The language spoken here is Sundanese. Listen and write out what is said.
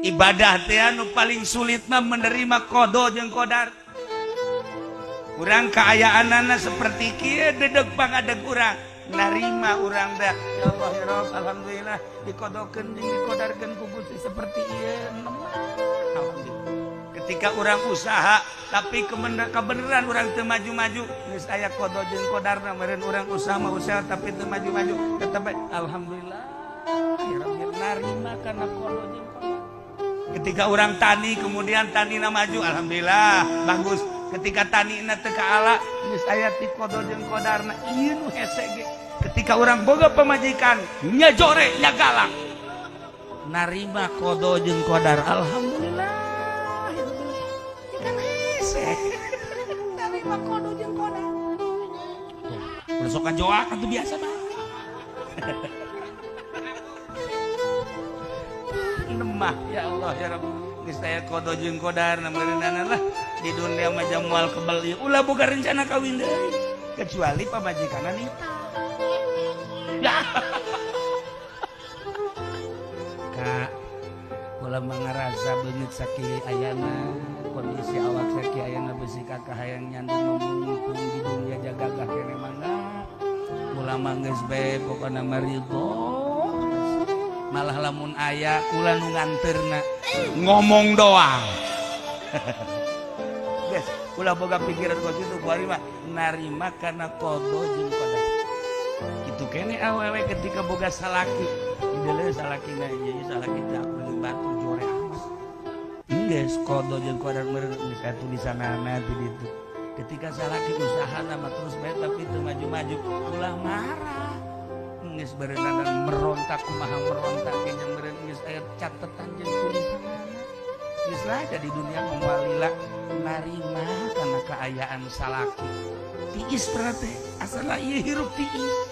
ibadah teh anu paling sulit mah menerima qada jeung qadar. Urang kaayaanana seperti kieu dedeg pangadeg urang, narima urang dah. Ya Allah ya Rabb, alhamdulillah dikodokeun jeung dikodarkeun ku Gusti seperti ieu. Alhamdulillah. Ketika urang usaha tapi kebenaran urang teu maju-maju, geus aya qada jeung qadarna meureun urang usaha mah usaha tapi teu maju-maju, tetep alhamdulillah ya Rabbi narima kana qada jeung qadar. Ketika orang tani kemudian tanina maju, alhamdulillah bagus. Ketika tanina teu kaala geus aya ti qada jeung qadarna, ieu nu hese ge. Ketika orang boga pamajikan nya jore nya galak, narima qada jeung qadar, alhamdulillah. Kan hese narima qada jeung qadar. Udah sok kajoak atuh biasa mah. Nemah ya Allah ya Rabb, geus aya qada jeung qadarna meureunana lah di dunia mah moal kebeli ulah boga rencana kawin deui kecuali pamajikanna nita. Ya. Kak, ulah mangarasa beungeut sakieu ayana kondisi awak sakieu ayana beusi kakak hayang nyandung memumpung di dunia jagagah kene mangga. Ulah mah geus bae pokona mah ridho. Malah lamun aya ulah nu nganterna ngomong doang. Guys, ulah boga pikiran kos itu kuari mah narima kana qada jeung qadar. Kitu kene awewe ketika boga salaki, ideuleuh salakina ieu salaki teh aku batu jore amas. Geus qada jeung qadar meureun geus atuh di sanana di ditu. Ketika salaki usahana mah terus bae tapi teu maju-maju, ulah marah. Geus berenang merontak kumaha merontak kenya meureun geus aya catetan jeung tulisanana. Geus lah di dunia mawalila narima kana kaayaan salaki. Tiis berarti asal ieu hirup tiis.